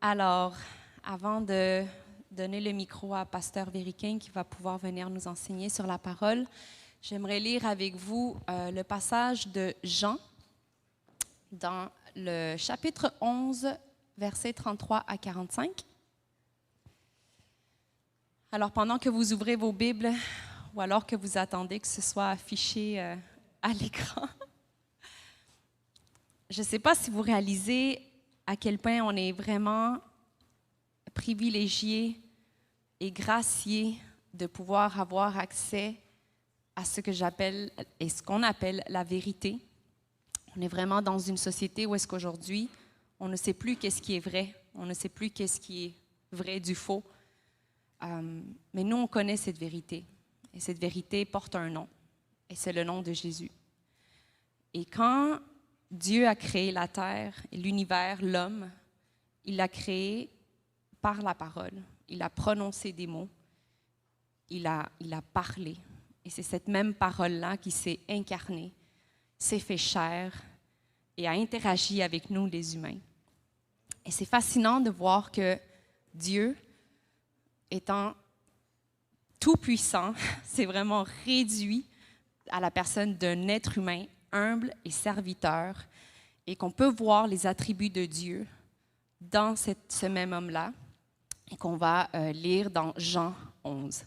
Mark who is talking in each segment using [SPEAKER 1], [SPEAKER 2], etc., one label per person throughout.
[SPEAKER 1] Alors, avant de donner le micro à Pasteur Véricain qui va pouvoir venir nous enseigner sur la parole, j'aimerais lire avec vous le passage de Jean dans le chapitre 11, versets 33 à 45. Alors, pendant que vous ouvrez vos Bibles ou alors que vous attendez que ce soit affiché à l'écran, je ne sais pas si vous réalisez à quel point on est vraiment privilégié et gracié de pouvoir avoir accès à ce que j'appelle et ce qu'on appelle la vérité. On est vraiment dans une société où est-ce qu'aujourd'hui, on ne sait plus qu'est-ce qui est vrai, on ne sait plus qu'est-ce qui est vrai du faux. Mais nous, on connaît cette vérité. Et cette vérité porte un nom, et c'est le nom de Jésus. Et quand Dieu a créé la terre, l'univers, l'homme, il l'a créé par la parole. Il a prononcé des mots, il a parlé. Et c'est cette même parole-là qui s'est incarnée, s'est fait chair et a interagi avec nous, les humains. Et c'est fascinant de voir que Dieu, étant tout-puissant, s'est vraiment réduit à la personne d'un être humain humble et serviteur, et qu'on peut voir les attributs de Dieu dans ce même homme-là, et qu'on va lire dans Jean 11.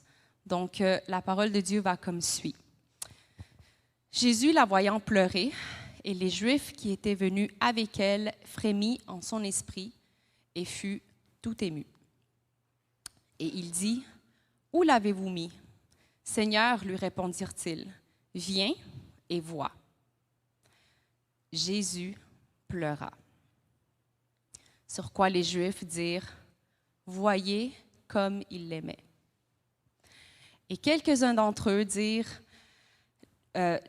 [SPEAKER 1] Donc, la parole de Dieu va comme suit. Jésus, la voyant pleurer, et les Juifs qui étaient venus avec elle, frémit en son esprit et fut tout ému. Et il dit, « Où l'avez-vous mis? » « Seigneur, lui répondirent-ils, viens et vois. » Jésus pleura. Sur quoi les Juifs dirent, « Voyez comme il l'aimait. » Et quelques-uns d'entre eux dirent,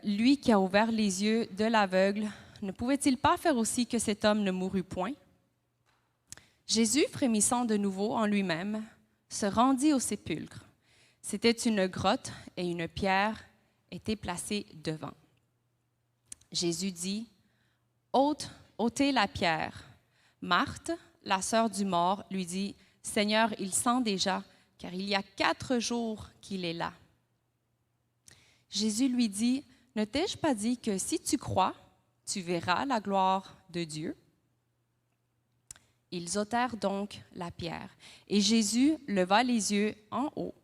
[SPEAKER 1] lui qui a ouvert les yeux de l'aveugle, ne pouvait-il pas faire aussi que cet homme ne mourût point? Jésus, frémissant de nouveau en lui-même, se rendit au sépulcre. C'était une grotte et une pierre était placée devant. Jésus dit, ôtez la pierre. Marthe, la sœur du mort, lui dit, Seigneur, il sent déjà, car il y a 4 jours qu'il est là. Jésus lui dit, ne t'ai-je pas dit que si tu crois, tu verras la gloire de Dieu? Ils ôtèrent donc la pierre, et Jésus leva les yeux en haut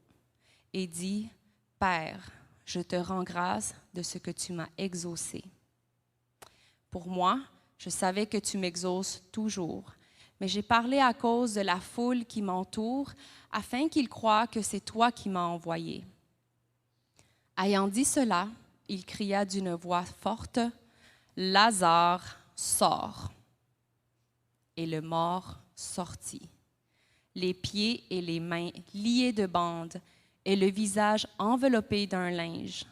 [SPEAKER 1] et dit, Père, je te rends grâce de ce que tu m'as exaucé. Pour moi, je savais que tu m'exauces toujours, mais j'ai parlé à cause de la foule qui m'entoure, afin qu'ils croient que c'est toi qui m'as envoyé. Ayant dit cela, il cria d'une voix forte, Lazare, sors. Et le mort sortit, les pieds et les mains liés de bandes et le visage enveloppé d'un linge.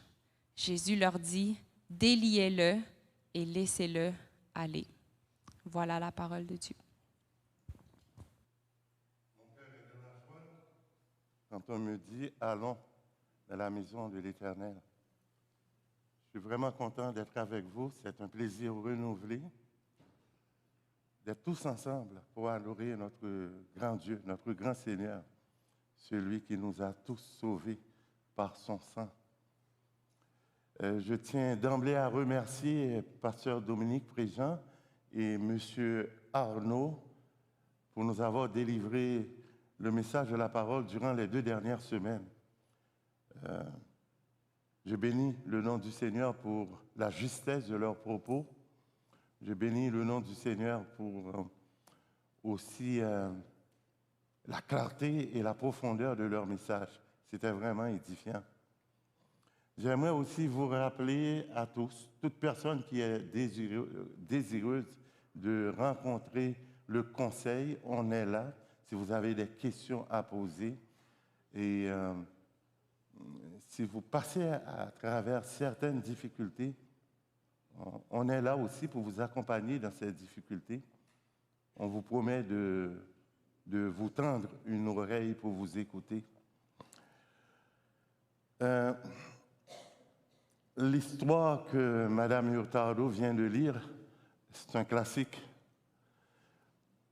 [SPEAKER 1] Jésus leur dit, déliez-le et laissez-le aller. Voilà la parole de Dieu.
[SPEAKER 2] Quand on me dit « Allons dans la maison de l'Éternel », je suis vraiment content d'être avec vous. C'est un plaisir renouvelé d'être tous ensemble pour adorer notre grand Dieu, notre grand Seigneur, celui qui nous a tous sauvés par son sang. Je tiens d'emblée à remercier Pasteur Dominique Préjean et M. Arnaud pour nous avoir délivré le message de la parole durant les 2 dernières semaines. Je bénis le nom du Seigneur pour la justesse de leurs propos. Je bénis le nom du Seigneur pour aussi la clarté et la profondeur de leur message. C'était vraiment édifiant. J'aimerais aussi vous rappeler à tous, toute personne qui est désireuse de rencontrer le conseil, on est là. Si vous avez des questions à poser et si vous passez à travers certaines difficultés, on est là aussi pour vous accompagner dans ces difficultés. On vous promet de vous tendre une oreille pour vous écouter. L'histoire que Mme Hurtado vient de lire, c'est un classique.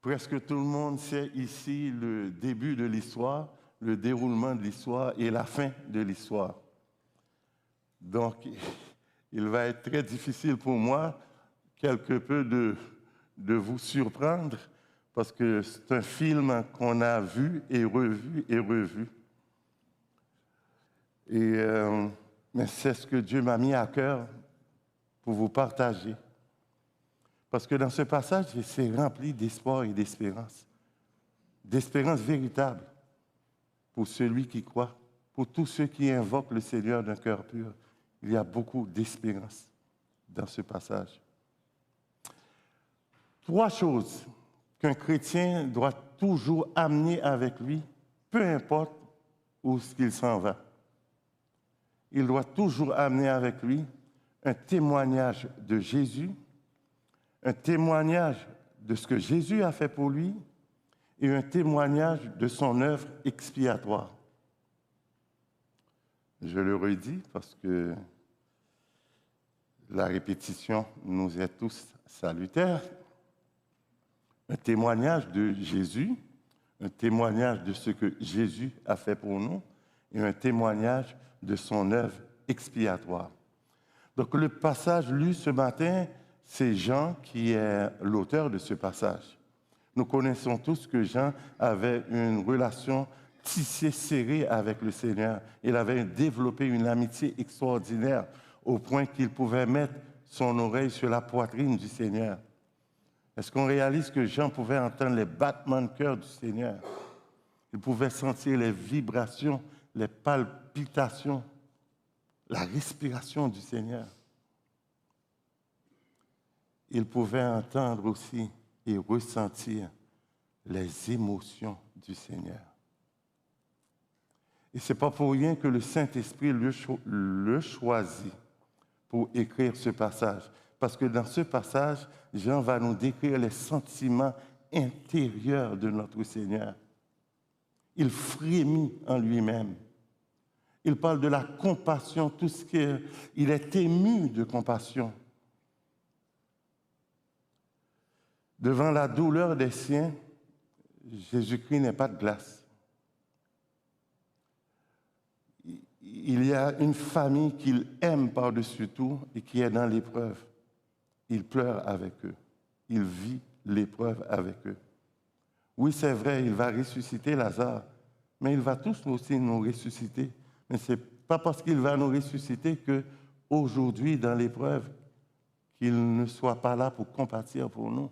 [SPEAKER 2] Presque tout le monde sait ici le début de l'histoire, le déroulement de l'histoire et la fin de l'histoire. Donc, il va être très difficile pour moi, quelque peu, de vous surprendre, parce que c'est un film qu'on a vu et revu et revu. Mais c'est ce que Dieu m'a mis à cœur pour vous partager. Parce que dans ce passage, c'est rempli d'espoir et d'espérance véritable pour celui qui croit, pour tous ceux qui invoquent le Seigneur d'un cœur pur. Il y a beaucoup d'espérance dans ce passage. 3 choses qu'un chrétien doit toujours amener avec lui, peu importe où il s'en va. Il doit toujours amener avec lui un témoignage de Jésus, un témoignage de ce que Jésus a fait pour lui et un témoignage de son œuvre expiatoire. Je le redis parce que la répétition nous est tous salutaire. Un témoignage de Jésus, un témoignage de ce que Jésus a fait pour nous et un témoignage de son œuvre expiatoire. Donc le passage lu ce matin, c'est Jean qui est l'auteur de ce passage. Nous connaissons tous que Jean avait une relation tissée, serrée avec le Seigneur. Il avait développé une amitié extraordinaire au point qu'il pouvait mettre son oreille sur la poitrine du Seigneur. Est-ce qu'on réalise que Jean pouvait entendre les battements de cœur du Seigneur? Il pouvait sentir les vibrations, les palpitations, la respiration du Seigneur. Il pouvait entendre aussi et ressentir les émotions du Seigneur. Et ce n'est pas pour rien que le Saint-Esprit le choisit pour écrire ce passage. Parce que dans ce passage, Jean va nous décrire les sentiments intérieurs de notre Seigneur. Il frémit en lui-même. Il parle de la compassion, tout ce qu'il est ému de compassion. Devant la douleur des siens, Jésus-Christ n'est pas de glace. Il y a une famille qu'il aime par-dessus tout et qui est dans l'épreuve. Il pleure avec eux. Il vit l'épreuve avec eux. Oui, c'est vrai, il va ressusciter Lazare, mais il va tous aussi nous ressusciter. Mais ce n'est pas parce qu'il va nous ressusciter qu'aujourd'hui, dans l'épreuve, qu'il ne soit pas là pour compatir pour nous.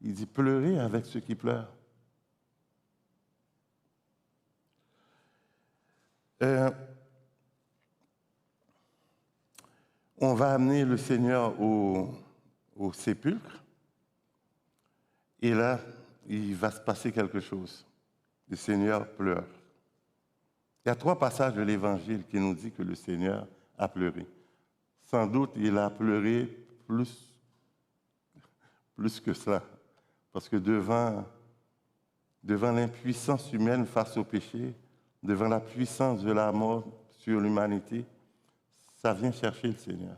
[SPEAKER 2] Il dit pleurer avec ceux qui pleurent. On va amener le Seigneur au sépulcre et là, il va se passer quelque chose. Le Seigneur pleure. Il y a 3 passages de l'Évangile qui nous disent que le Seigneur a pleuré. Sans doute, il a pleuré plus que cela. Parce que devant l'impuissance humaine face au péché, devant la puissance de la mort sur l'humanité, ça vient chercher le Seigneur.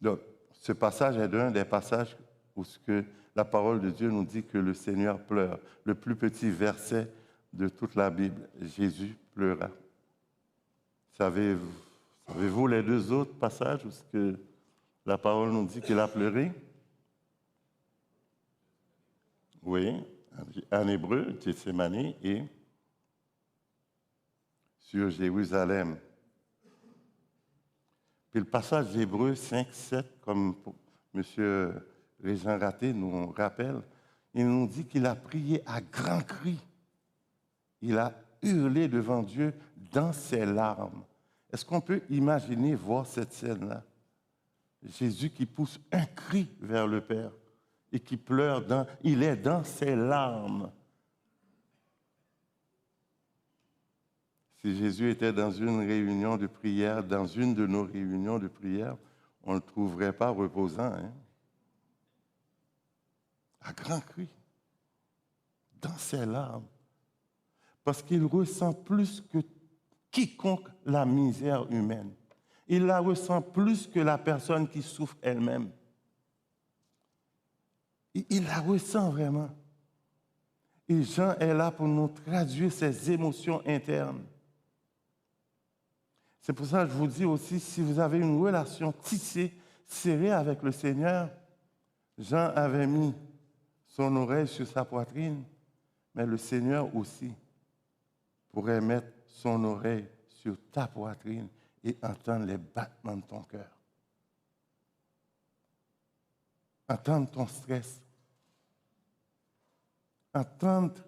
[SPEAKER 2] Donc, ce passage est un des passages où la parole de Dieu nous dit que le Seigneur pleure. Le plus petit verset de toute la Bible, Jésus pleura. Savez-vous les 2 autres passages où la parole nous dit qu'il a pleuré? Oui, en hébreu, Gethsémani et sur Jérusalem. Puis le passage d'Hébreu 5, 7, comme M. Régent Raté nous rappelle, il nous dit qu'il a prié à grands cris. Il a hurlé devant Dieu dans ses larmes. Est-ce qu'on peut imaginer voir cette scène-là? Jésus qui pousse un cri vers le Père et qui pleure, il est dans ses larmes. Si Jésus était dans une réunion de prière, dans une de nos réunions de prière, on ne le trouverait pas reposant. Hein? À grands cris, dans ses larmes. Parce qu'il ressent plus que quiconque la misère humaine. Il la ressent plus que la personne qui souffre elle-même. Il la ressent vraiment. Et Jean est là pour nous traduire ces émotions internes. C'est pour ça que je vous dis aussi, si vous avez une relation tissée, serrée avec le Seigneur, Jean avait mis son oreille sur sa poitrine, mais le Seigneur aussi pourrait mettre son oreille sur ta poitrine et entendre les battements de ton cœur. Entendre ton stress. Entendre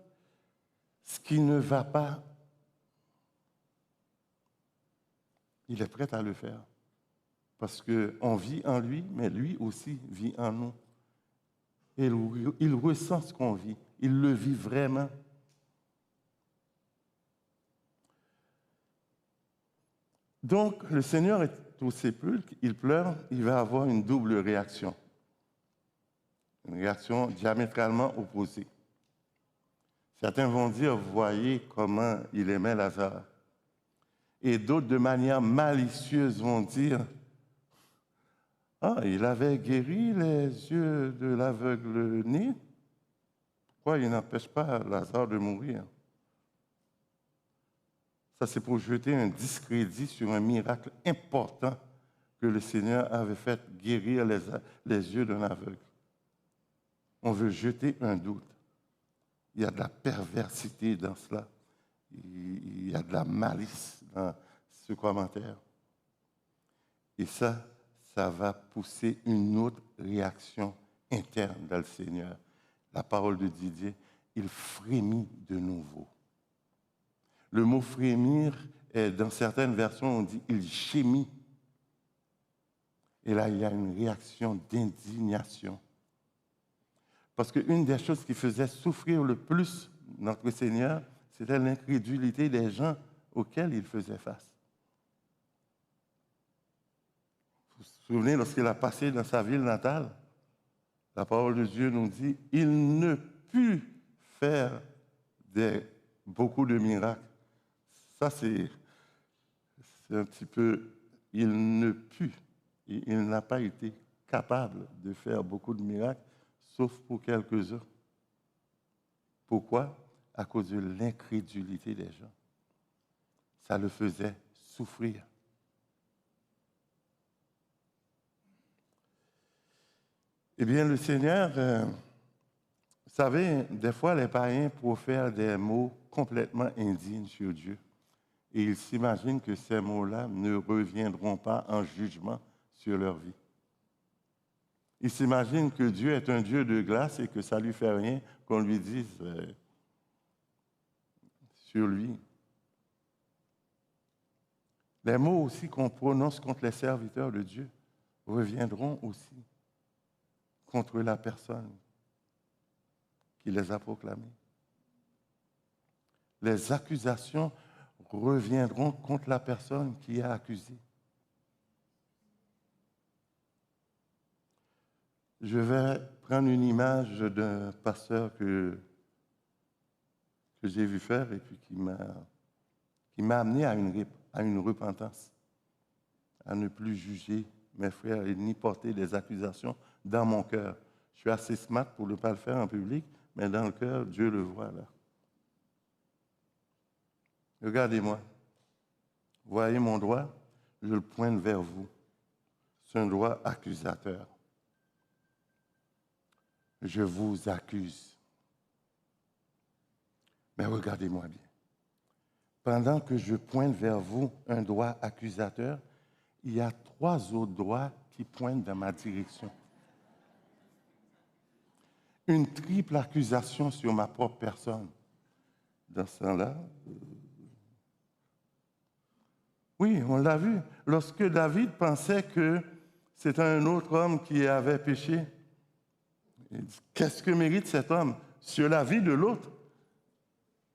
[SPEAKER 2] ce qui ne va pas. Il est prêt à le faire. Parce qu'on vit en lui, mais lui aussi vit en nous. Et il ressent ce qu'on vit. Il le vit vraiment. Donc, le Seigneur est au sépulcre, il pleure, il va avoir une double réaction. Une réaction diamétralement opposée. Certains vont dire, voyez comment il aimait Lazare. Et d'autres, de manière malicieuse, vont dire, ah, il avait guéri les yeux de l'aveugle-né. Pourquoi il n'empêche pas Lazare de mourir? Ça, c'est pour jeter un discrédit sur un miracle important que le Seigneur avait fait guérir les yeux d'un aveugle. On veut jeter un doute. Il y a de la perversité dans cela. Il y a de la malice dans ce commentaire. Et ça va pousser une autre réaction interne dans le Seigneur. La parole de Didier, il frémit de nouveau. Le mot frémir, dans certaines versions, on dit il gémit. Et là, il y a une réaction d'indignation. Parce qu'une des choses qui faisait souffrir le plus notre Seigneur, c'était l'incrédulité des gens auxquels il faisait face. Vous vous souvenez, lorsqu'il a passé dans sa ville natale, la parole de Dieu nous dit, il ne put faire beaucoup de miracles. Ça, c'est un petit peu, il ne put, il n'a pas été capable de faire beaucoup de miracles, sauf pour quelques-uns. Pourquoi? À cause de l'incrédulité des gens. Ça le faisait souffrir. Eh bien, le Seigneur, vous savez, des fois, les païens profèrent des mots complètement indignes sur Dieu. Et ils s'imaginent que ces mots-là ne reviendront pas en jugement sur leur vie. Ils s'imaginent que Dieu est un Dieu de grâce et que ça ne lui fait rien qu'on lui dise sur lui. Les mots aussi qu'on prononce contre les serviteurs de Dieu reviendront aussi contre la personne qui les a proclamés. Les accusations reviendront contre la personne qui a accusé. Je vais prendre une image d'un pasteur que j'ai vu faire et puis qui m'a amené à une repentance, à ne plus juger mes frères et ni porter des accusations dans mon cœur. Je suis assez smart pour ne pas le faire en public, mais dans le cœur, Dieu le voit là. Regardez-moi. Voyez mon doigt, je le pointe vers vous. C'est un doigt accusateur. Je vous accuse. Mais regardez-moi bien. Pendant que je pointe vers vous un doigt accusateur, il y a 3 autres doigts qui pointent dans ma direction. Une triple accusation sur ma propre personne. Dans ce temps-là, oui, on l'a vu. Lorsque David pensait que c'était un autre homme qui avait péché, il dit, qu'est-ce que mérite cet homme sur la vie de l'autre?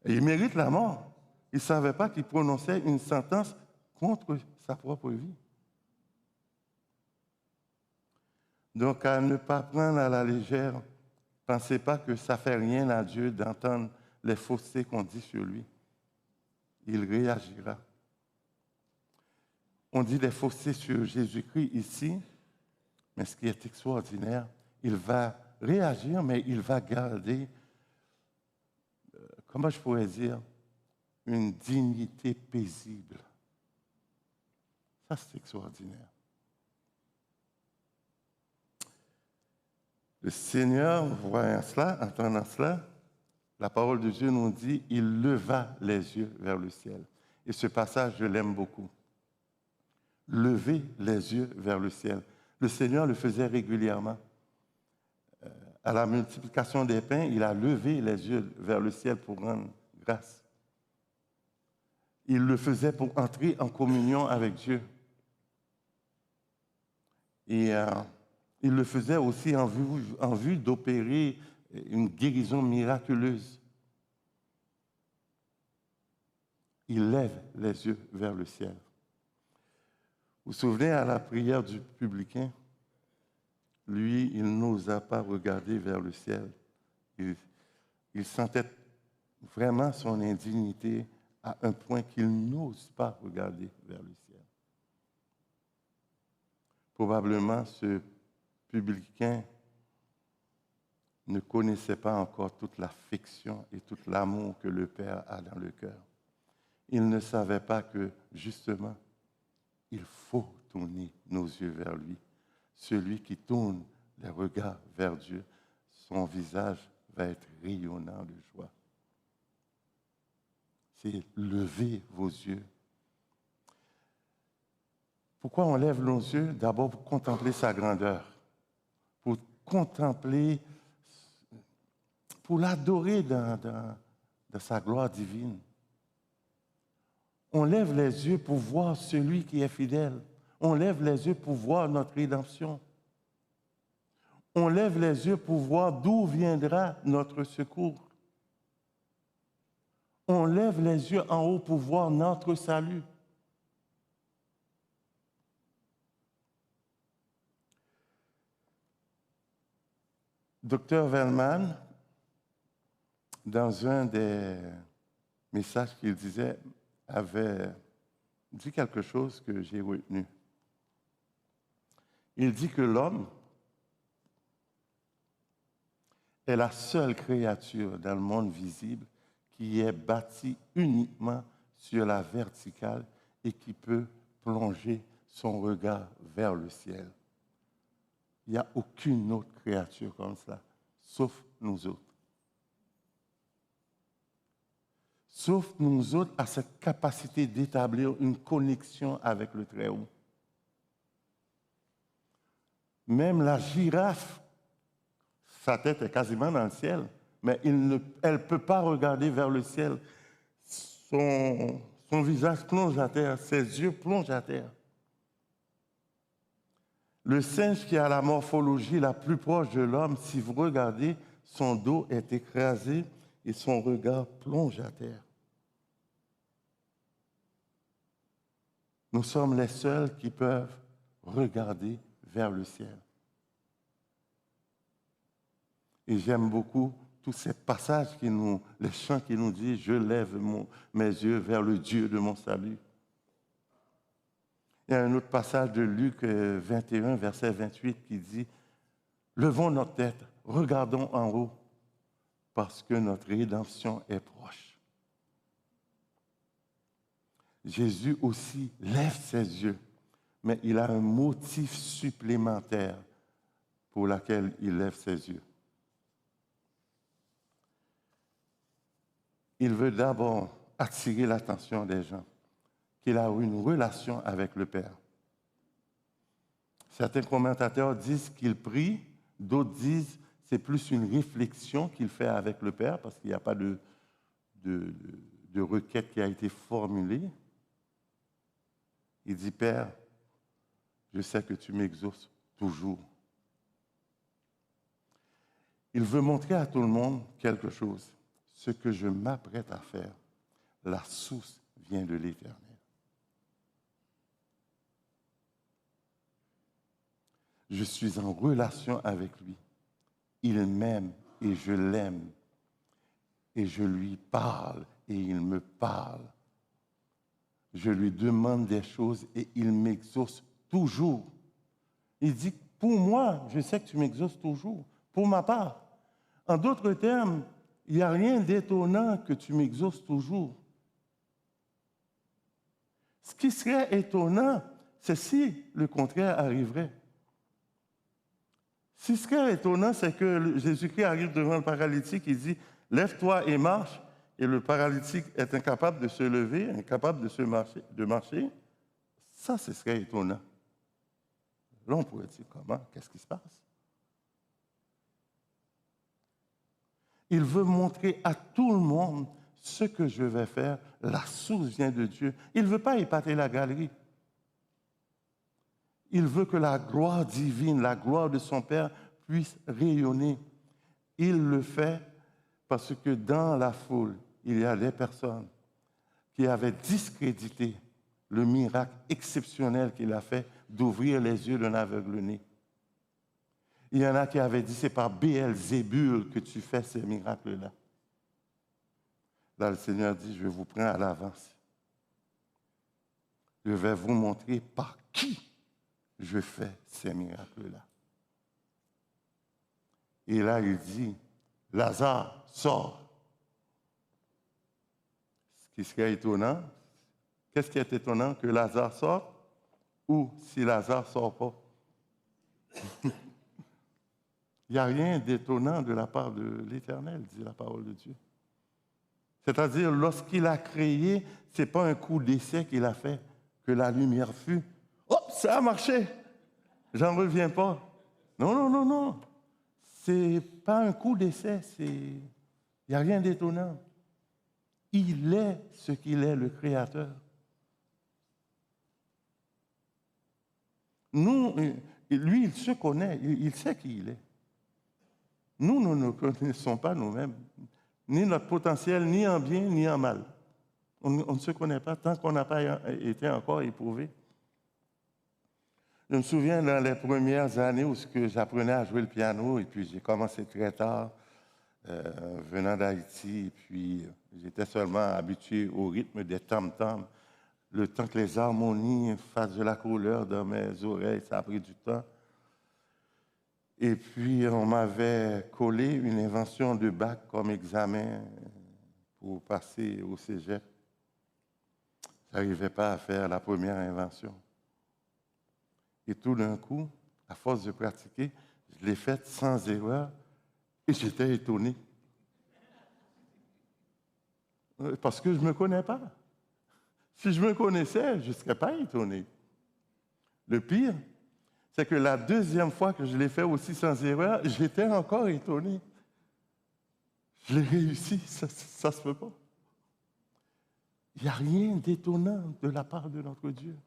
[SPEAKER 2] Et il mérite la mort. Il ne savait pas qu'il prononçait une sentence contre sa propre vie. Donc, à ne pas prendre à la légère, ne pensez pas que ça ne fait rien à Dieu d'entendre les faussetés qu'on dit sur lui. Il réagira. On dit des faussetés sur Jésus-Christ ici, mais ce qui est extraordinaire, il va réagir, mais il va garder, comment je pourrais dire, une dignité paisible. Ça, c'est extraordinaire. Le Seigneur, voyant cela, entendant cela, la parole de Dieu nous dit, il leva les yeux vers le ciel. Et ce passage, je l'aime beaucoup. Lever les yeux vers le ciel. Le Seigneur le faisait régulièrement. À la multiplication des pains, il a levé les yeux vers le ciel pour rendre grâce. Il le faisait pour entrer en communion avec Dieu. Et il le faisait aussi en vue d'opérer une guérison miraculeuse. Il lève les yeux vers le ciel. Vous vous souvenez à la prière du publicain? Lui, il n'osa pas regarder vers le ciel. Il sentait vraiment son indignité à un point qu'il n'ose pas regarder vers le ciel. Probablement, ce publicain ne connaissait pas encore toute l'affection et tout l'amour que le Père a dans le cœur. Il ne savait pas que, justement, il faut tourner nos yeux vers lui. Celui qui tourne les regards vers Dieu, son visage va être rayonnant de joie. C'est lever vos yeux. Pourquoi on lève nos yeux? D'abord pour contempler sa grandeur, pour contempler, pour l'adorer dans sa gloire divine. On lève les yeux pour voir celui qui est fidèle. On lève les yeux pour voir notre rédemption. On lève les yeux pour voir d'où viendra notre secours. On lève les yeux en haut pour voir notre salut. Dr. Wellman, dans un des messages qu'il disait, avait dit quelque chose que j'ai retenu. Il dit que l'homme est la seule créature dans le monde visible qui est bâtie uniquement sur la verticale et qui peut plonger son regard vers le ciel. Il n'y a aucune autre créature comme ça, sauf nous autres. Sauf nous autres à cette capacité d'établir une connexion avec le Très-Haut. Même la girafe, sa tête est quasiment dans le ciel, mais elle ne peut pas regarder vers le ciel. Son visage plonge à terre, ses yeux plongent à terre. Le singe qui a la morphologie la plus proche de l'homme, si vous regardez, son dos est écrasé et son regard plonge à terre. Nous sommes les seuls qui peuvent regarder vers le ciel. Et j'aime beaucoup tous ces passages les chants qui nous disent « Je lève mes yeux vers le Dieu de mon salut ». Il y a un autre passage de Luc 21, verset 28 qui dit « Levons notre tête, regardons en haut, parce que notre rédemption est proche. » Jésus aussi lève ses yeux, mais il a un motif supplémentaire pour lequel il lève ses yeux. Il veut d'abord attirer l'attention des gens, qu'il a une relation avec le Père. Certains commentateurs disent qu'il prie, d'autres disent que c'est plus une réflexion qu'il fait avec le Père, parce qu'il n'y a pas de requête qui a été formulée. Il dit, Père, je sais que tu m'exauces toujours. Il veut montrer à tout le monde quelque chose. Ce que je m'apprête à faire, la source vient de l'Éternel. Je suis en relation avec lui. Il m'aime et je l'aime. Et je lui parle et il me parle. Je lui demande des choses et il m'exauce toujours. Il dit, pour moi, je sais que tu m'exauces toujours, pour ma part. En d'autres termes, il n'y a rien d'étonnant que tu m'exauces toujours. Ce qui serait étonnant, c'est si le contraire arriverait. Ce qui serait étonnant, c'est que Jésus-Christ arrive devant le paralytique, il dit « Lève-toi et marche », et le paralytique est incapable de se lever, incapable de marcher. Ça, ce serait étonnant. Là, on pourrait dire comment? Qu'est-ce qui se passe? Il veut montrer à tout le monde ce que je vais faire. La source vient de Dieu. Il ne veut pas épater la galerie. Il veut que la gloire divine, la gloire de son Père puisse rayonner. Il le fait parce que dans la foule, il y a des personnes qui avaient discrédité le miracle exceptionnel qu'il a fait d'ouvrir les yeux d'un aveugle-né. Il y en a qui avaient dit, c'est par Béelzébul que tu fais ces miracles-là. Là, le Seigneur dit, je vous prends à l'avance. Je vais vous montrer par qui je fais ces miracles-là. Et là, il dit, Lazare, sors. Ce qui serait étonnant, qu'est-ce qui est étonnant? Que Lazare sorte ou si Lazare ne sort pas? Il n'y a rien d'étonnant de la part de l'Éternel, dit la parole de Dieu. C'est-à-dire, lorsqu'il a créé, ce n'est pas un coup d'essai qu'il a fait, que la lumière fut. Oh, ça a marché! J'en reviens pas. Non, non, non, non. Ce n'est pas un coup d'essai, il n'y a rien d'étonnant. Il est ce qu'il est, le Créateur. Nous, lui, il se connaît, il sait qui il est. Nous ne nous connaissons pas nous-mêmes, ni notre potentiel, ni en bien, ni en mal. On ne se connaît pas tant qu'on n'a pas été encore éprouvé. Je me souviens dans les premières années où j'apprenais à jouer le piano, et puis j'ai commencé très tard, venant d'Haïti, et puis j'étais seulement habitué au rythme des tam-tams. Le temps que les harmonies fassent de la couleur dans mes oreilles, ça a pris du temps. Et puis, on m'avait collé une invention de bac comme examen pour passer au cégep. Je n'arrivais pas à faire la première invention. Et tout d'un coup, à force de pratiquer, je l'ai faite sans erreur et j'étais étonné. Parce que je ne me connais pas. Si je me connaissais, je ne serais pas étonné. Le pire, c'est que la deuxième fois que je l'ai fait aussi sans erreur, j'étais encore étonné. Je l'ai réussi, ça ne se peut pas. Il n'y a rien d'étonnant de la part de notre Dieu.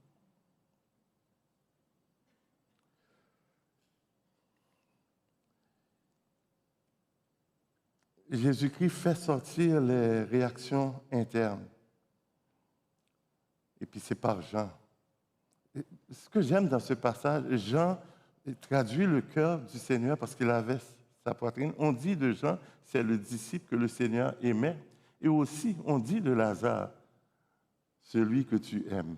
[SPEAKER 2] Jésus-Christ fait sortir les réactions internes. Et puis c'est par Jean. Ce que j'aime dans ce passage, Jean traduit le cœur du Seigneur parce qu'il avait sa poitrine. On dit de Jean, c'est le disciple que le Seigneur aimait. Et aussi, on dit de Lazare, celui que tu aimes.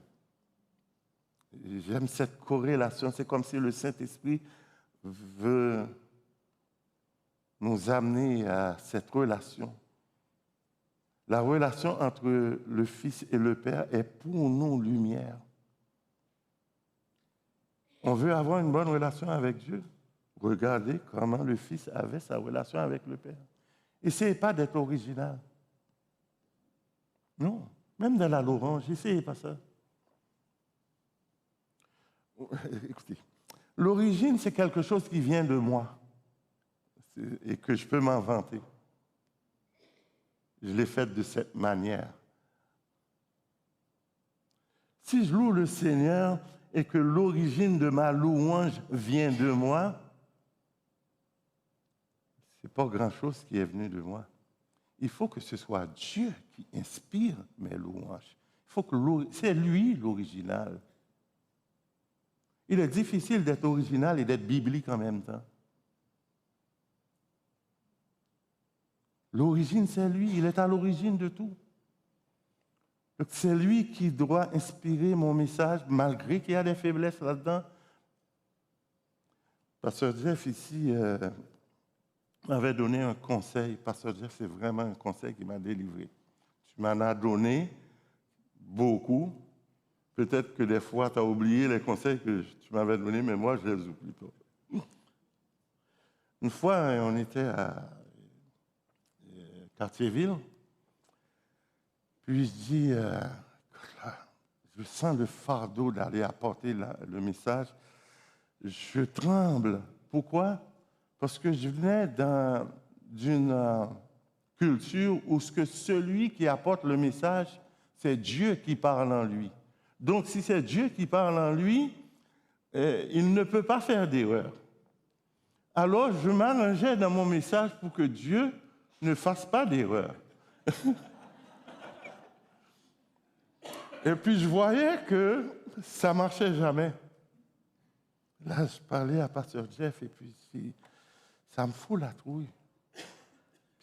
[SPEAKER 2] J'aime cette corrélation. C'est comme si le Saint-Esprit veut nous amener à cette relation. La relation entre le Fils et le Père est pour nous lumière. On veut avoir une bonne relation avec Dieu. Regardez comment le Fils avait sa relation avec le Père. Essayez pas d'être original. Non, même dans la louange, essayez pas ça. Écoutez, l'origine, c'est quelque chose qui vient de moi et que je peux m'en vanter. Je l'ai faite de cette manière. Si je loue le Seigneur et que l'origine de ma louange vient de moi, ce n'est pas grand-chose qui est venu de moi. Il faut que ce soit Dieu qui inspire mes louanges. C'est lui l'original. Il est difficile d'être original et d'être biblique en même temps. L'origine, c'est lui. Il est à l'origine de tout. Donc, c'est lui qui doit inspirer mon message, malgré qu'il y a des faiblesses là-dedans. Pasteur Jeff, ici, m'avait donné un conseil. Pasteur Jeff, c'est vraiment un conseil qui m'a délivré. Tu m'en as donné beaucoup. Peut-être que des fois, tu as oublié les conseils que tu m'avais donnés, mais moi, je les oublie pas. Une fois, on était à Cartierville, puis je dis, je sens le fardeau d'aller apporter le message. Je tremble. Pourquoi? Parce que je venais d'une culture où celui qui apporte le message, c'est Dieu qui parle en lui. Donc, si c'est Dieu qui parle en lui, il ne peut pas faire d'erreur. Alors, je m'arrangeais dans mon message pour que Dieu ne fasse pas d'erreur. Et puis, je voyais que ça ne marchait jamais. Là, je parlais à Pasteur Jeff et puis ça me fout la trouille.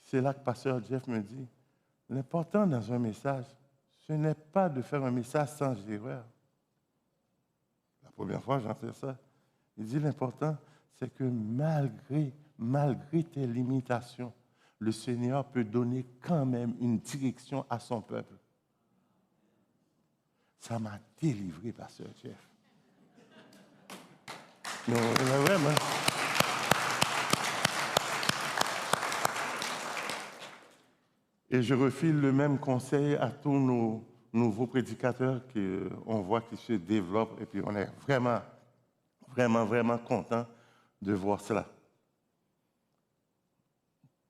[SPEAKER 2] C'est là que Pasteur Jeff me dit, l'important dans un message, ce n'est pas de faire un message sans erreur. La première fois, j'entends ça. Il dit, l'important, c'est que malgré tes limitations, le Seigneur peut donner quand même une direction à son peuple. Ça m'a délivré, Pasteur Jeff. Non, vraiment. Et je refile le même conseil à tous nos nouveaux prédicateurs qu'on voit qui se développent et puis on est vraiment content de voir cela.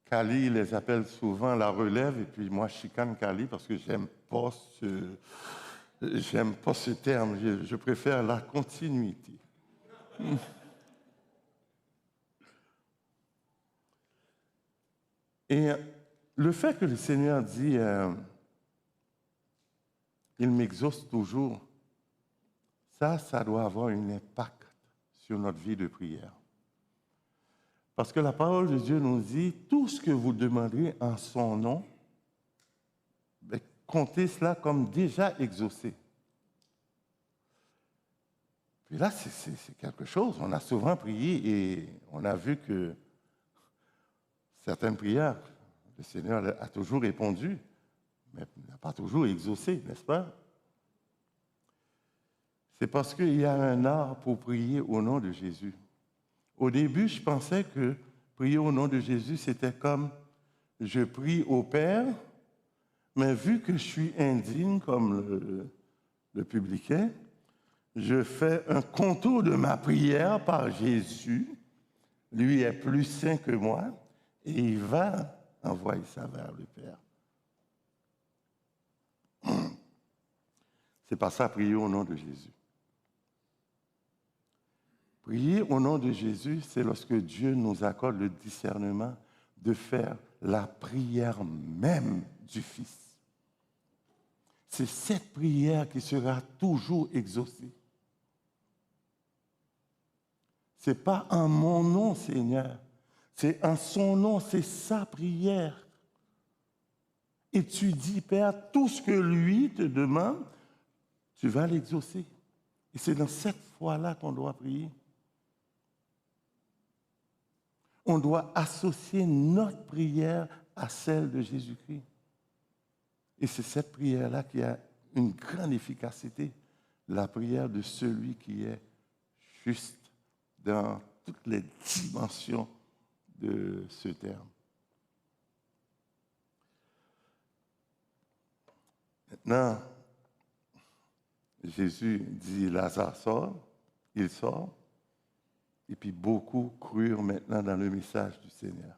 [SPEAKER 2] Kali les appelle souvent la relève et puis moi je chicane Kali parce que j'aime pas ce terme, je préfère la continuité. Et le fait que le Seigneur dit il m'exauce toujours, ça doit avoir un impact sur notre vie de prière. Parce que la parole de Dieu nous dit, tout ce que vous demanderez en son nom, comptez cela comme déjà exaucé. Puis là, c'est quelque chose. On a souvent prié et on a vu que certaines prières, le Seigneur a toujours répondu, mais n'a pas toujours exaucé, n'est-ce pas? C'est parce qu'il y a un art pour prier au nom de Jésus. Au début, je pensais que prier au nom de Jésus, c'était comme je prie au Père, mais vu que je suis indigne comme le publicain, je fais un contour de ma prière par Jésus. Lui est plus saint que moi et il va envoyer ça vers le Père. C'est pas ça, prier au nom de Jésus. Prier au nom de Jésus, c'est lorsque Dieu nous accorde le discernement de faire la prière même du Fils. C'est cette prière qui sera toujours exaucée. Ce n'est pas en mon nom, Seigneur. C'est en son nom, c'est sa prière. Et tu dis, Père, tout ce que lui te demande, tu vas l'exaucer. Et c'est dans cette foi-là qu'on doit prier. On doit associer notre prière à celle de Jésus-Christ. Et c'est cette prière-là qui a une grande efficacité, la prière de celui qui est juste dans toutes les dimensions de ce terme. Maintenant, Jésus dit, Lazare sort, il sort, et puis beaucoup crurent maintenant dans le message du Seigneur.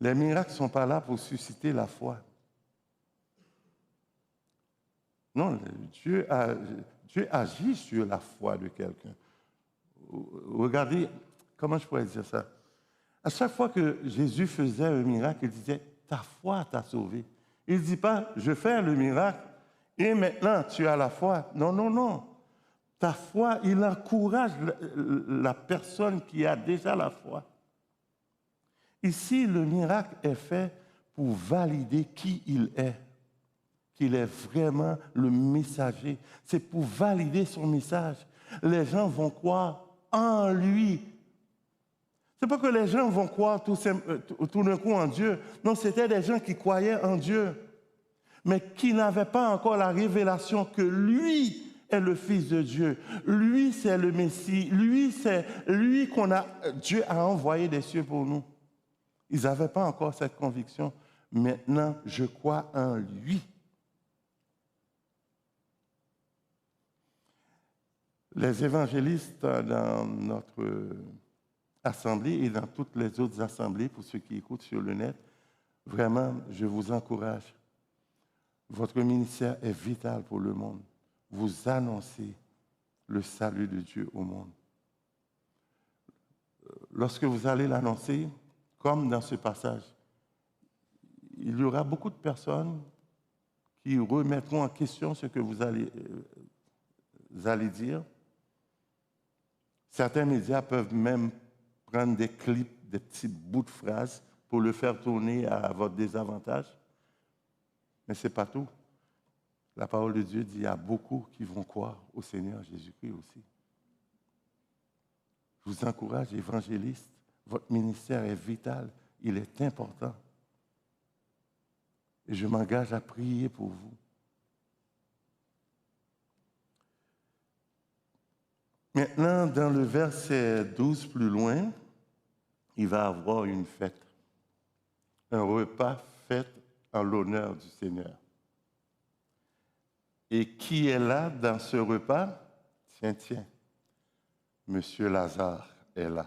[SPEAKER 2] Les miracles ne sont pas là pour susciter la foi. Non, Dieu agit sur la foi de quelqu'un. Regardez, comment je pourrais dire ça? À chaque fois que Jésus faisait un miracle, il disait, ta foi t'a sauvé. Il ne dit pas, je fais le miracle et maintenant tu as la foi. Non, non, non. Ta foi, il encourage la personne qui a déjà la foi. Ici, le miracle est fait pour valider qui il est, qu'il est vraiment le messager. C'est pour valider son message. Les gens vont croire en lui. C'est pas que les gens vont croire tout d'un coup en Dieu. Non, c'était des gens qui croyaient en Dieu, mais qui n'avaient pas encore la révélation que lui est le Fils de Dieu. Lui, c'est le Messie. Lui, c'est lui Dieu a envoyé des cieux pour nous. Ils n'avaient pas encore cette conviction. Maintenant, je crois en lui. Les évangélistes dans notre assemblée et dans toutes les autres assemblées, pour ceux qui écoutent sur le net, vraiment, je vous encourage. Votre ministère est vital pour le monde. Vous annoncez le salut de Dieu au monde. Lorsque vous allez l'annoncer, comme dans ce passage, il y aura beaucoup de personnes qui remettront en question ce que vous allez dire. Certains médias peuvent même prendre des clips, des petits bouts de phrases pour le faire tourner à votre désavantage. Mais ce n'est pas tout. La parole de Dieu dit qu'il y a beaucoup qui vont croire au Seigneur Jésus-Christ aussi. Je vous encourage, évangélistes, votre ministère est vital, il est important. Et je m'engage à prier pour vous. Maintenant, dans le verset 12 plus loin, il va y avoir une fête, un repas fait en l'honneur du Seigneur. Et qui est là dans ce repas? Tiens, Monsieur Lazare est là.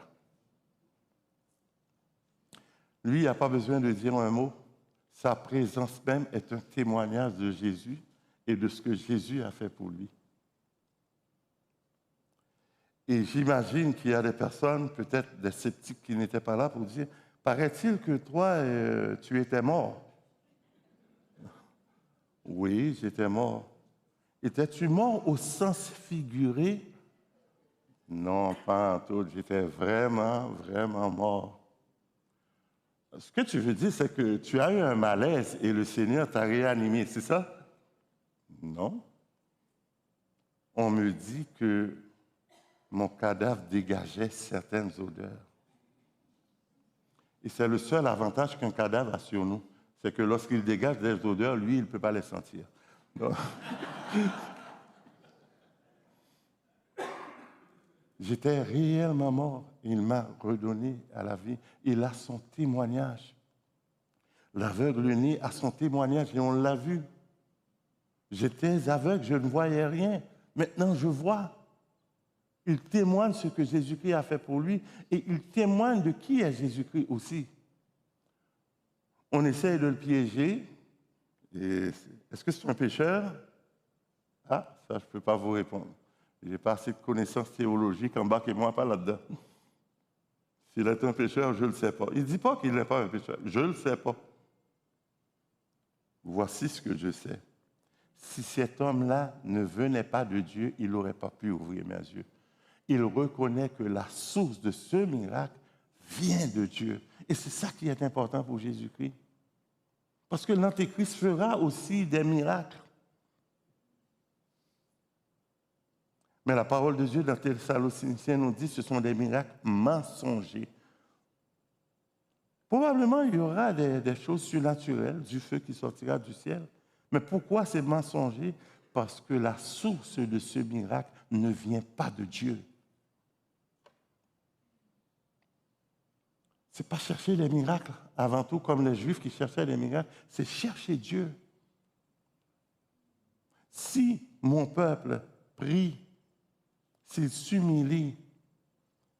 [SPEAKER 2] Lui, il n'a pas besoin de dire un mot. Sa présence même est un témoignage de Jésus et de ce que Jésus a fait pour lui. Et j'imagine qu'il y a des personnes, peut-être des sceptiques qui n'étaient pas là pour dire, paraît-il que toi, tu étais mort? Oui, j'étais mort. Étais-tu mort au sens figuré? Non, pas en tout. J'étais vraiment, vraiment mort. Ce que tu veux dire, c'est que tu as eu un malaise et le Seigneur t'a réanimé, c'est ça? Non. On me dit que mon cadavre dégageait certaines odeurs. Et c'est le seul avantage qu'un cadavre a sur nous. C'est que lorsqu'il dégage des odeurs, lui, il ne peut pas les sentir. J'étais réellement mort. Il m'a redonné à la vie. Il a son témoignage. L'aveugle-né a son témoignage et on l'a vu. J'étais aveugle, je ne voyais rien. Maintenant, je vois. Il témoigne ce que Jésus-Christ a fait pour lui et il témoigne de qui est Jésus-Christ aussi. On essaye de le piéger. Est-ce que c'est un pécheur? Ah, ça, je ne peux pas vous répondre. Je n'ai pas assez de connaissances théologiques, embarquez-moi pas là-dedans. S'il est un pécheur, je ne le sais pas. Il ne dit pas qu'il n'est pas un pécheur. Je ne le sais pas. Voici ce que je sais. Si cet homme-là ne venait pas de Dieu, il n'aurait pas pu ouvrir mes yeux. Il reconnaît que la source de ce miracle vient de Dieu. Et c'est ça qui est important pour Jésus-Christ. Parce que l'Antéchrist fera aussi des miracles. Mais la parole de Dieu dans Thessaloniciens nous dit que ce sont des miracles mensongers. Probablement, il y aura des choses surnaturelles, du feu qui sortira du ciel. Mais pourquoi c'est mensonger? Parce que la source de ce miracle ne vient pas de Dieu. Ce n'est pas chercher les miracles, avant tout comme les Juifs qui cherchaient les miracles, c'est chercher Dieu. Si mon peuple prie, s'il s'humilie,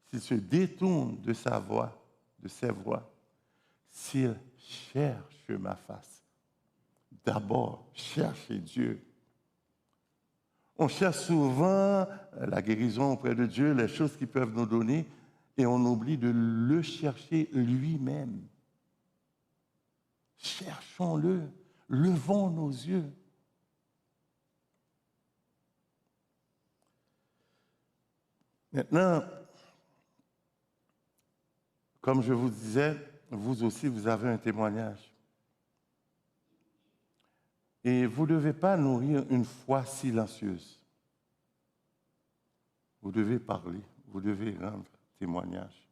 [SPEAKER 2] s'il se détourne de sa voie, de ses voies, s'il cherche ma face, d'abord chercher Dieu. On cherche souvent la guérison auprès de Dieu, les choses qu'il peut nous donner, et on oublie de le chercher lui-même. Cherchons-le, levons nos yeux. Maintenant, comme je vous disais, vous aussi, vous avez un témoignage. Et vous ne devez pas nourrir une foi silencieuse. Vous devez parler, vous devez rendre témoignage.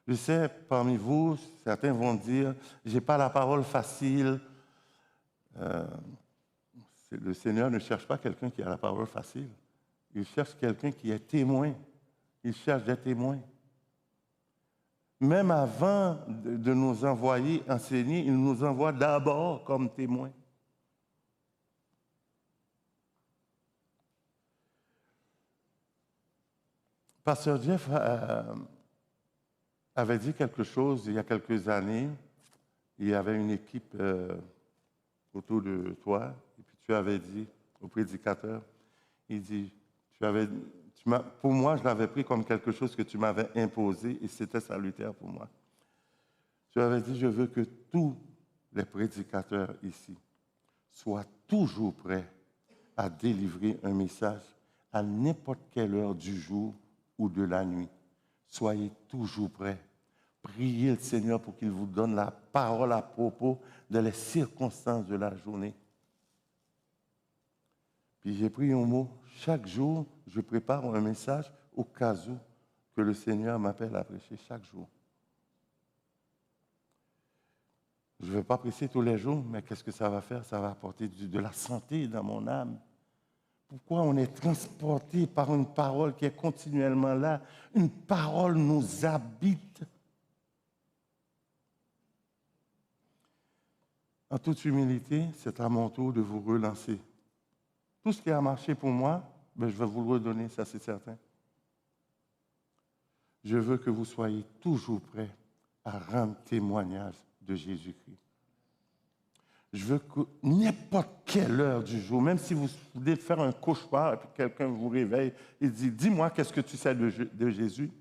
[SPEAKER 2] Je sais, parmi vous, certains vont dire, j'ai pas la parole facile. Euh, le Seigneur ne cherche pas quelqu'un qui a la parole facile. Il cherche quelqu'un qui est témoin. Il cherche des témoins. Même avant de nous envoyer enseigner, il nous envoie d'abord comme témoins. Pasteur Jeff avait dit quelque chose il y a quelques années. Il y avait une équipe autour de toi, et puis tu avais dit au prédicateur, il dit, pour moi, je l'avais pris comme quelque chose que tu m'avais imposé et c'était salutaire pour moi. Tu avais dit, je veux que tous les prédicateurs ici soient toujours prêts à délivrer un message à n'importe quelle heure du jour ou de la nuit. Soyez toujours prêts. Priez le Seigneur pour qu'il vous donne la parole à propos de les circonstances de la journée. Puis j'ai pris un mot. Chaque jour, je prépare un message au cas où que le Seigneur m'appelle à prêcher chaque jour. Je ne vais pas prêcher tous les jours, mais qu'est-ce que ça va faire? Ça va apporter de la santé dans mon âme. Pourquoi on est transporté par une parole qui est continuellement là? Une parole nous habite. En toute humilité, c'est à mon tour de vous relancer. Tout ce qui a marché pour moi, je vais vous le redonner, ça c'est certain. Je veux que vous soyez toujours prêts à rendre témoignage de Jésus-Christ. Je veux que n'importe quelle heure du jour, même si vous voulez faire un cauchemar et puis quelqu'un vous réveille et dit « Dis-moi, qu'est-ce que tu sais de Jésus ?»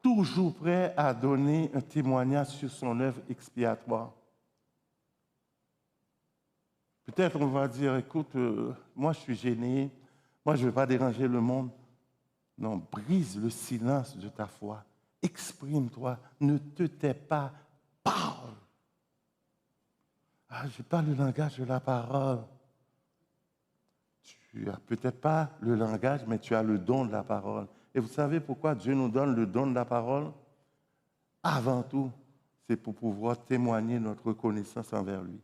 [SPEAKER 2] Toujours prêt à donner un témoignage sur son œuvre expiatoire. Peut-être on va dire, écoute, moi je suis gêné, moi je ne veux pas déranger le monde. Non, brise le silence de ta foi, exprime-toi, ne te tais pas, parle. Ah, je n'ai pas le langage de la parole. Tu n'as peut-être pas le langage, mais tu as le don de la parole. Et vous savez pourquoi Dieu nous donne le don de la parole? Avant tout, c'est pour pouvoir témoigner notre reconnaissance envers lui.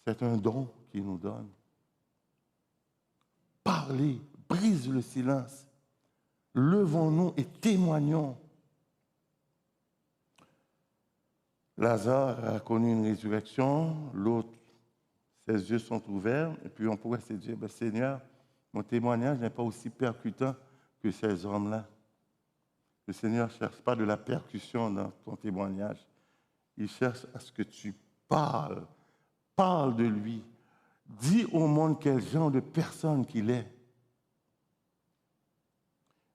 [SPEAKER 2] C'est un don qu'il nous donne. Parlez, brise le silence. Levons-nous et témoignons. Lazare a connu une résurrection, l'autre, ses yeux sont ouverts, et puis on pourrait se dire, Seigneur, mon témoignage n'est pas aussi percutant que ces hommes-là. Le Seigneur ne cherche pas de la percussion dans ton témoignage. Il cherche à ce que tu parles. Parle de lui. Dis au monde quel genre de personne qu'il est.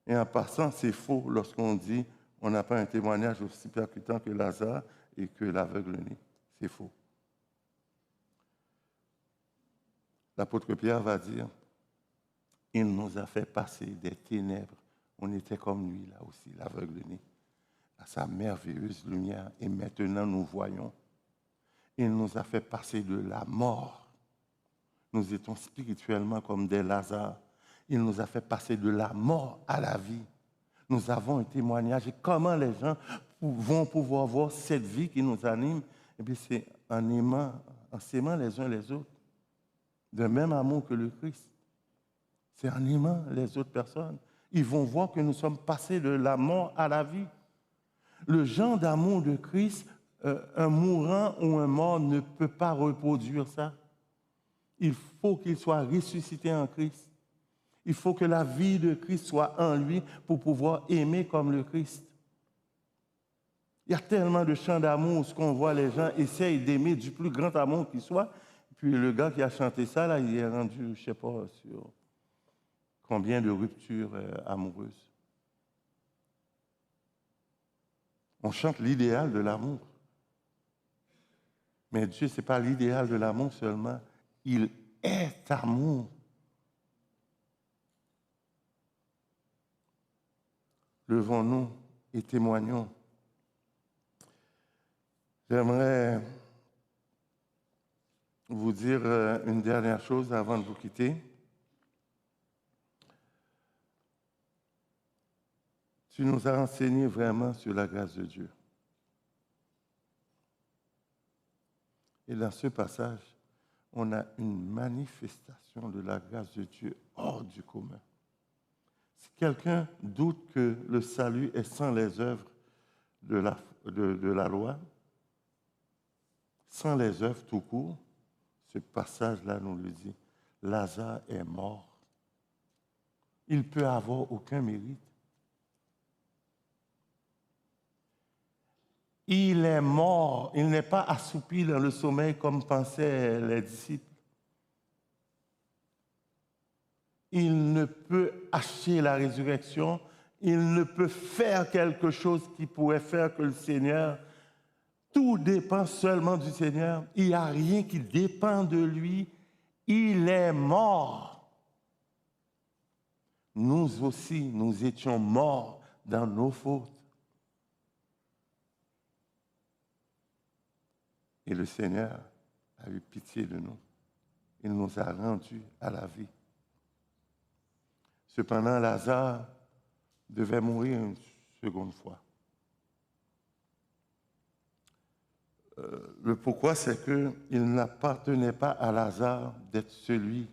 [SPEAKER 2] Et en passant, c'est faux lorsqu'on dit on n'a pas un témoignage aussi percutant que Lazare et que l'aveugle-né. C'est faux. L'apôtre Pierre va dire, il nous a fait passer des ténèbres. On était comme lui, là aussi, l'aveugle-né, à sa merveilleuse lumière. Et maintenant, nous voyons. Il nous a fait passer de la mort. Nous étions spirituellement comme des Lazare. Il nous a fait passer de la mort à la vie. Nous avons un témoignage. Et comment les gens vont pouvoir voir cette vie qui nous anime? Eh bien, c'est en aimant, en s'aimant les uns les autres, de même amour que le Christ. C'est en aimant les autres personnes. Ils vont voir que nous sommes passés de la mort à la vie. Le genre d'amour de Christ, un mourant ou un mort ne peut pas reproduire ça. Il faut qu'il soit ressuscité en Christ. Il faut que la vie de Christ soit en lui pour pouvoir aimer comme le Christ. Il y a tellement de chants d'amour, ce qu'on voit, les gens essayent d'aimer du plus grand amour qui soit. Puis le gars qui a chanté ça, là, il est rendu, je ne sais pas, sur combien de ruptures amoureuses. On chante l'idéal de l'amour. Mais Dieu, ce n'est pas l'idéal de l'amour seulement. Il est amour. Levons-nous et témoignons. J'aimerais vous dire une dernière chose avant de vous quitter. Tu nous as enseigné vraiment sur la grâce de Dieu. Et dans ce passage, on a une manifestation de la grâce de Dieu hors du commun. Si quelqu'un doute que le salut est sans les œuvres de la loi, sans les œuvres tout court, ce passage-là nous le dit. Lazare est mort. Il ne peut avoir aucun mérite. Il est mort. Il n'est pas assoupi dans le sommeil comme pensaient les disciples. Il ne peut acheter la résurrection. Il ne peut faire quelque chose qui pourrait faire que le Seigneur. Tout dépend seulement du Seigneur. Il n'y a rien qui dépend de lui. Il est mort. Nous aussi, nous étions morts dans nos fautes. Et le Seigneur a eu pitié de nous. Il nous a rendus à la vie. Cependant, Lazare devait mourir une seconde fois. Le pourquoi, c'est qu'il n'appartenait pas à Lazare d'être celui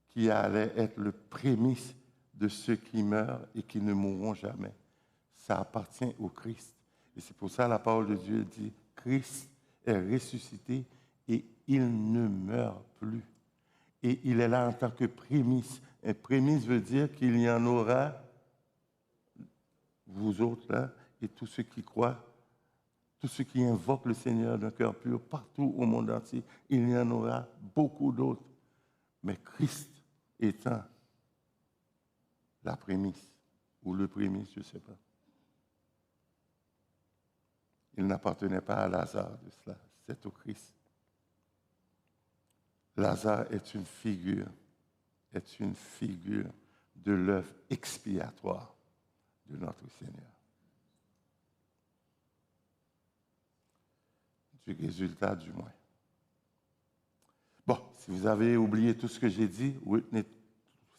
[SPEAKER 2] qui allait être le prémisse de ceux qui meurent et qui ne mourront jamais. Ça appartient au Christ. Et c'est pour ça que la parole de Dieu dit, Christ est ressuscité et il ne meurt plus. Et il est là en tant que prémisse. Et prémisse veut dire qu'il y en aura, vous autres là, et tous ceux qui croient, tous ceux qui invoquent le Seigneur d'un cœur pur partout au monde entier, il y en aura beaucoup d'autres. Mais Christ étant la prémisse, ou le prémisse, je ne sais pas. Il n'appartenait pas à Lazare de cela, c'est au Christ. Lazare est une figure de l'œuvre expiatoire de notre Seigneur. Du résultat du moins. Bon, si vous avez oublié tout ce que j'ai dit, retenez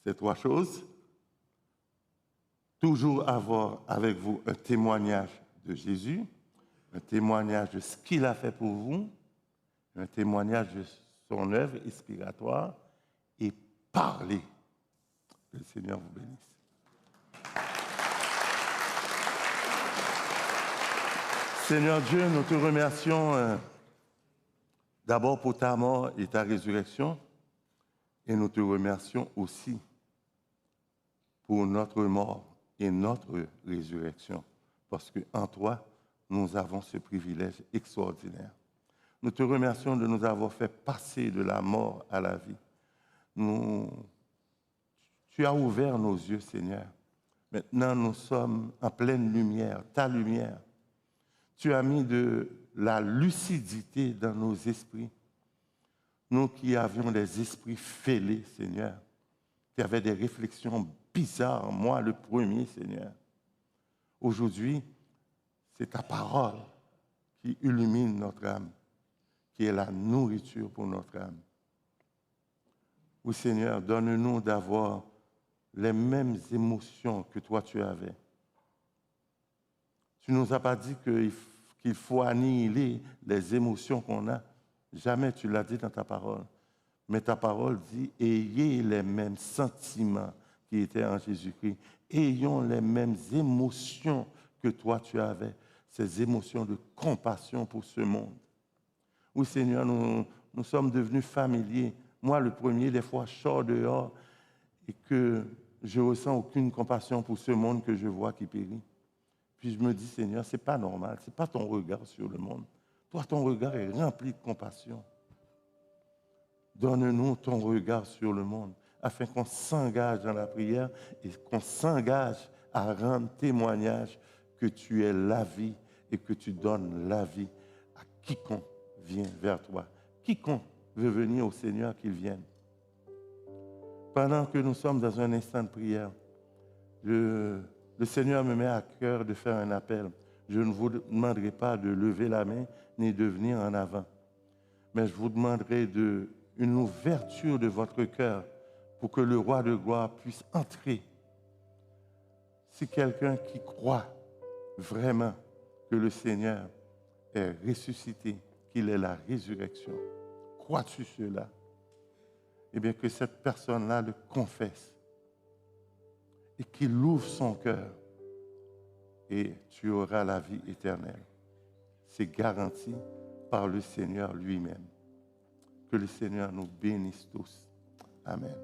[SPEAKER 2] ces trois choses. Toujours avoir avec vous un témoignage de Jésus, un témoignage de ce qu'il a fait pour vous, un témoignage de son œuvre inspiratoire et parler. Que le Seigneur vous bénisse. Seigneur Dieu, nous te remercions d'abord pour ta mort et ta résurrection, et nous te remercions aussi pour notre mort et notre résurrection, parce qu'en toi, nous avons ce privilège extraordinaire. Nous te remercions de nous avoir fait passer de la mort à la vie. Tu as ouvert nos yeux, Seigneur. Maintenant, nous sommes en pleine lumière, ta lumière. Tu as mis de la lucidité dans nos esprits. Nous qui avions des esprits fêlés, Seigneur, qui avaient des réflexions bizarres, moi le premier, Seigneur. Aujourd'hui, c'est ta parole qui illumine notre âme, qui est la nourriture pour notre âme. Oui, Seigneur, donne-nous d'avoir les mêmes émotions que toi tu avais. Tu ne nous as pas dit qu'il faut annihiler les émotions qu'on a. Jamais tu l'as dit dans ta parole. Mais ta parole dit, ayez les mêmes sentiments qui étaient en Jésus-Christ. Ayons les mêmes émotions que toi tu avais. Ces émotions de compassion pour ce monde. Oui, Seigneur, nous sommes devenus familiers. Moi, le premier, des fois, je sors dehors et que je ressens aucune compassion pour ce monde que je vois qui périt. Puis je me dis, Seigneur, ce n'est pas normal, ce n'est pas ton regard sur le monde. Toi, ton regard est rempli de compassion. Donne-nous ton regard sur le monde, afin qu'on s'engage dans la prière et qu'on s'engage à rendre témoignage que tu es la vie et que tu donnes la vie à quiconque vient vers toi. Quiconque veut venir au Seigneur, qu'il vienne. Pendant que nous sommes dans un instant de prière, le Seigneur me met à cœur de faire un appel. Je ne vous demanderai pas de lever la main ni de venir en avant, mais je vous demanderai une ouverture de votre cœur pour que le roi de gloire puisse entrer. Si quelqu'un qui croit vraiment que le Seigneur est ressuscité, qu'il est la résurrection, crois-tu cela? Eh bien, que cette personne-là le confesse et qu'il ouvre son cœur et tu auras la vie éternelle. C'est garanti par le Seigneur lui-même. Que le Seigneur nous bénisse tous. Amen.